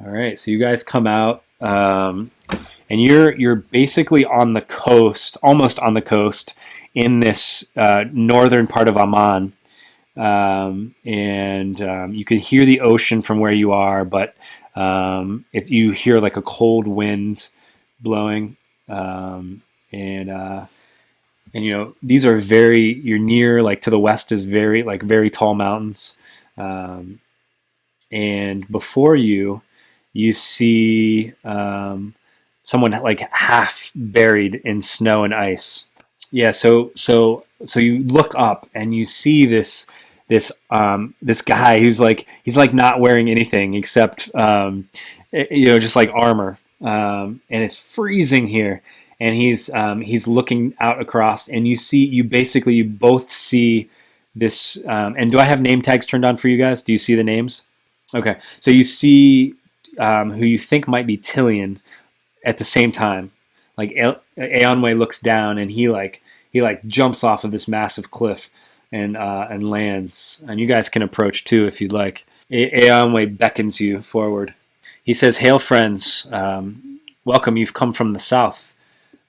All right, so you guys come out, and you're basically on the coast, almost on the coast, in this northern part of Amman, and you can hear the ocean from where you are, but if you hear like a cold wind blowing, and these are very you're near like to the west is very tall mountains, um, and before you see someone like half buried in snow and ice. Yeah, so you look up and you see this guy who's like he's like not wearing anything except just like armor, and it's freezing here, and he's looking out across, and you both see this. And do I have name tags turned on for you guys? Do you see the names? Okay, so you see who you think might be Tilion at the same time. Like Eönwë looks down and he jumps off of this massive cliff and lands. And you guys can approach too if you'd like. Eönwë beckons you forward. He says, "Hail, friends! Welcome. You've come from the south.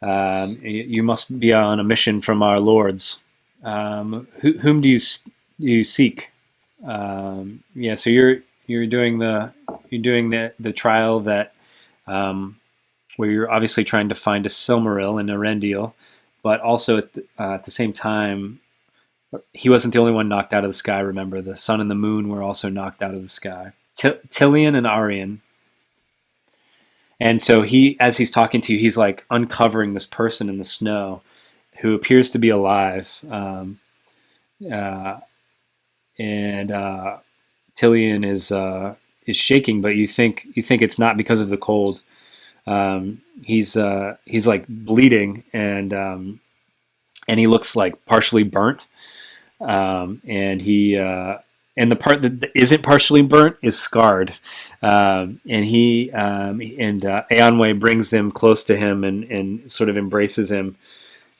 You must be on a mission from our lords. Whom do you seek?" Yeah, so you're doing the trial that where you're obviously trying to find a Silmaril in Eärendil, but also at the same time, he wasn't the only one knocked out of the sky. Remember, the sun and the moon were also knocked out of the sky. Tilion and Arien. And so as he's talking to you, he's like uncovering this person in the snow who appears to be alive. And Tilion is shaking, but you think it's not because of the cold. He's like bleeding, and he looks like partially burnt. And the part that isn't partially burnt is scarred. And Eönwë brings them close to him and sort of embraces him,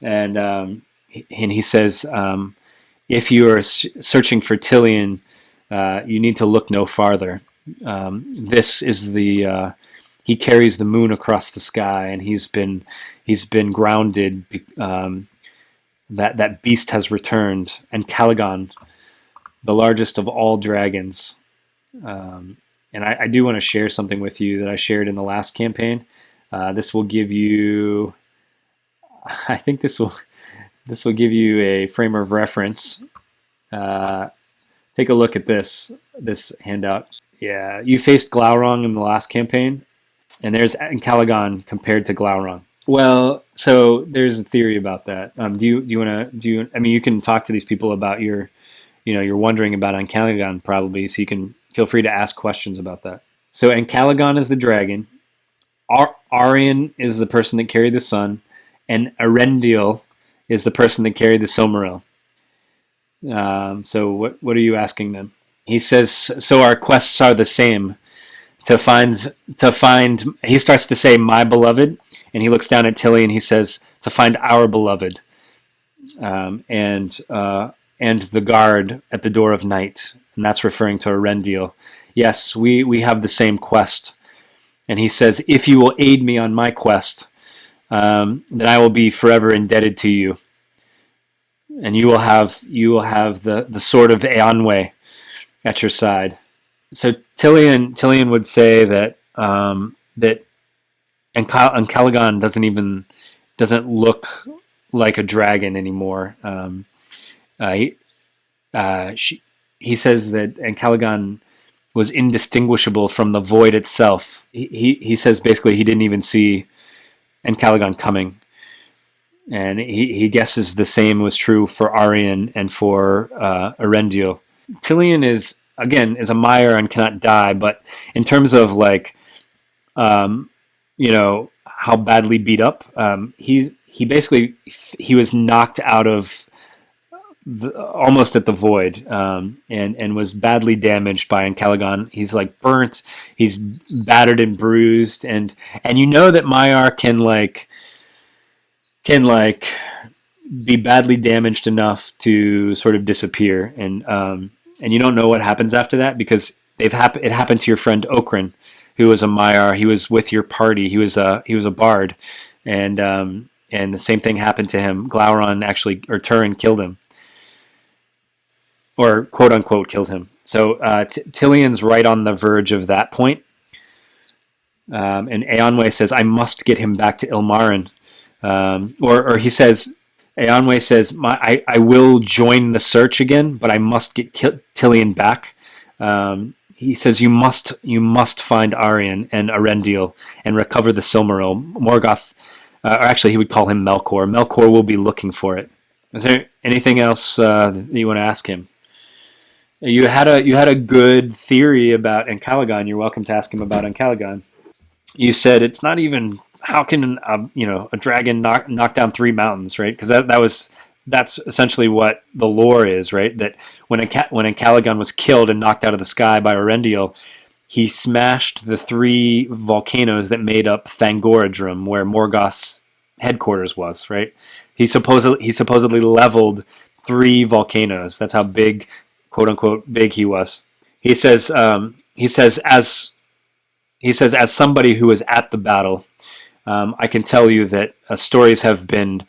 and he says, "If you are searching for Tilion, you need to look no farther. This is he carries the moon across the sky, and he's been grounded. That beast has returned, Ancalagon, the largest of all dragons." And I do want to share something with you that I shared in the last campaign. This will give you, I think this will give you a frame of reference. Take a look at this handout. Yeah, you faced Glaurung in the last campaign, and there's Ancalagon compared to Glaurung. Well, so there's a theory about that. Do you want to? I mean, you can talk to these people about you're wondering about Ancalagon probably, so you can feel free to ask questions about that. So Ancalagon is the dragon. Arien is the person that carried the sun, and Eärendil is the person that carried the Silmaril. So what are you asking them? He says, so our quests are the same. To find. He starts to say, "My beloved," and he looks down at Tilly and he says, "To find our beloved, and the guard at the door of night," and that's referring to Eärendil. Yes, we have the same quest. And he says, "If you will aid me on my quest, then I will be forever indebted to you, and you will have the sword of Eönwë at your side." So Tilion would say that that Ancalagon doesn't look like a dragon anymore. He says that Ancalagon was indistinguishable from the void itself. He says basically he didn't even see Ancalagon coming, and he guesses the same was true for Arien and for Eärendil. Tilion is a maiar and cannot die, but in terms of like how badly beat up, he was knocked out of almost at the void, and was badly damaged by Ancalagon. He's like burnt, he's battered and bruised, and you know that maiar can be badly damaged enough to sort of disappear, and you don't know what happens after that because it happened to your friend Okryn, who was a maiar. He was with your party. He was a bard, and the same thing happened to him. Glaurung actually, or Turin, killed him, or quote unquote killed him. So Tilion's right on the verge of that point. And Eönwë says, "I must get him back to Ilmarin," or he says, Eönwë says, I will join the search again, but I must get Tilion back." He says, "You must find Arien and Eärendil and recover the Silmaril. Morgoth, or actually, he would call him Melkor. Melkor will be looking for it." Is there anything else that you want to ask him? You had a good theory about Ancalagon. You're welcome to ask him about Ancalagon. You said it's not even, how can a dragon knock down 3 mountains, right? Because that's essentially what the lore is, right? That when Ancalagon was killed and knocked out of the sky by Eärendil, he smashed the 3 volcanoes that made up Thangorodrim, where Morgoth's headquarters was, right? He supposedly leveled 3 volcanoes. That's how big, quote unquote, big he was. He says as somebody who was at the battle, I can tell you that stories have been,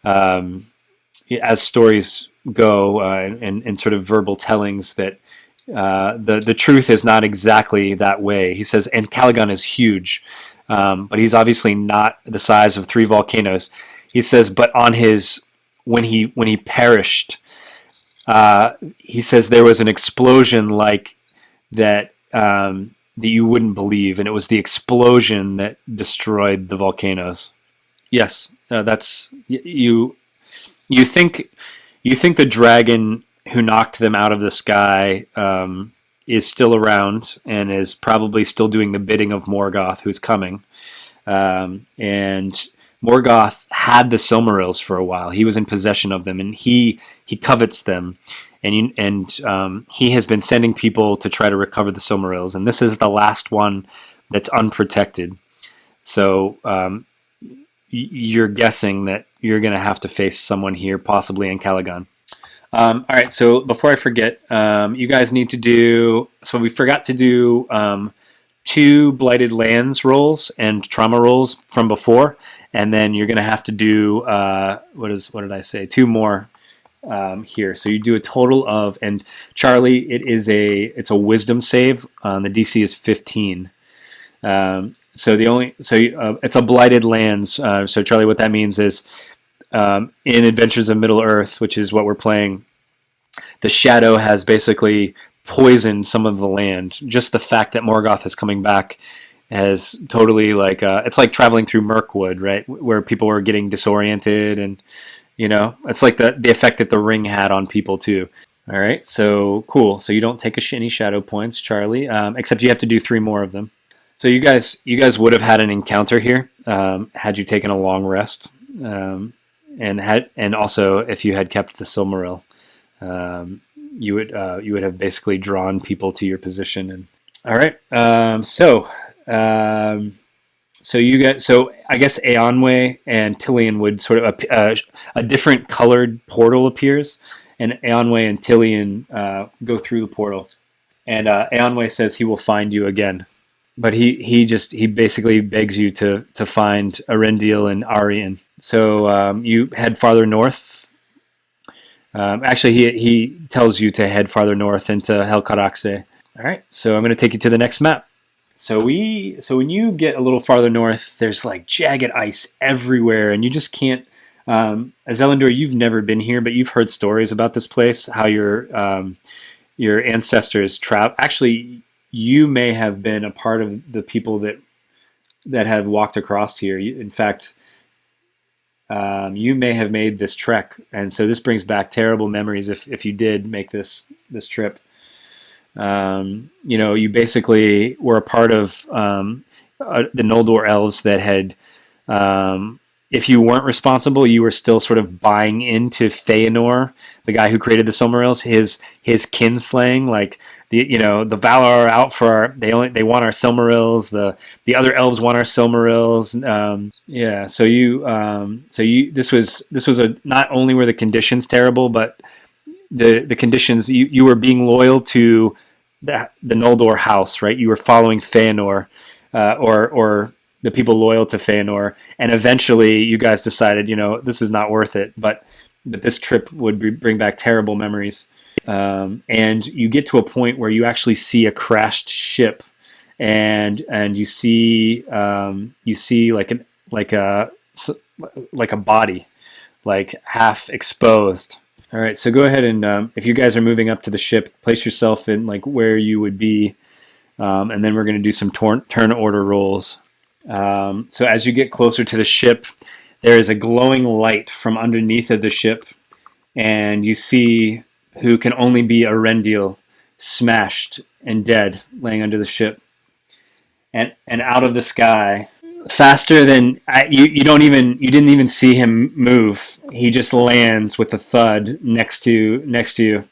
as stories go, and sort of verbal tellings, that the truth is not exactly that way. He says Ancalagon is huge, but he's obviously not the size of 3 volcanoes. He says, but when he perished, he says there was an explosion like that. That you wouldn't believe, and it was the explosion that destroyed the volcanoes. Yes, that's you. You think the dragon who knocked them out of the sky is still around and is probably still doing the bidding of Morgoth, who's coming. And Morgoth had the Silmarils for a while. He was in possession of them, and he covets them. And he has been sending people to try to recover the Silmarils, and this is the last one that's unprotected. So you're guessing that you're going to have to face someone here, possibly Ancalagon. All right, so before I forget, you guys need to do... So we forgot to do 2 Blighted Lands rolls and trauma rolls from before, and then you're going to have to do... what did I say? 2 more... here. So you do a total of, and Charlie, it's a wisdom save. The DC is 15. It's a Blighted Lands. So Charlie, what that means is, in Adventures of Middle Earth, which is what we're playing, the shadow has basically poisoned some of the land. Just the fact that Morgoth is coming back has totally it's like traveling through Mirkwood, right? Where people were getting disoriented, and it's like the effect that the ring had on people too. All right, so cool. So you don't take any shadow points, Charlie, except you have to do 3 more of them. So you guys would have had an encounter here had you taken a long rest, and also if you had kept the Silmaril, you would have basically drawn people to your position. And all right, So I guess Eönwë and Tilion would sort of a different colored portal appears, and Eönwë and Tilion go through the portal, and Eönwë says he will find you again, but he basically begs you to find Eärendil and Arien. So you head farther north. Actually, he tells you to head farther north into Helcaraxë. All right, so I'm going to take you to the next map. So when you get a little farther north, there's like jagged ice everywhere, and you just can't. As Elendor, you've never been here, but you've heard stories about this place. How your ancestors travel. Actually, you may have been a part of the people that have walked across here. In fact, you may have made this trek, and so this brings back terrible memories if you did make this trip. You basically were a part of the Noldor elves that had, if you weren't responsible, you were still sort of buying into Fëanor, the guy who created the Silmarils, his kinslaying, like the Valar are out for they want our Silmarils, the other elves want our Silmarils. This was not only were the conditions terrible, but the conditions, you were being loyal to the Noldor house, right? You were following Fëanor, or the people loyal to Feanor, and eventually you guys decided, this is not worth it, but that this trip would bring back terrible memories. And you get to a point where you actually see a crashed ship, and you see like a body, like half exposed. All right, so go ahead and if you guys are moving up to the ship, place yourself in like where you would be, and then we're going to do some turn order rolls. So as you get closer to the ship, there is a glowing light from underneath of the ship, and you see who can only be Eärendil, smashed and dead, laying under the ship. And out of the sky, faster than you didn't even see him move. He just lands with a thud next to you.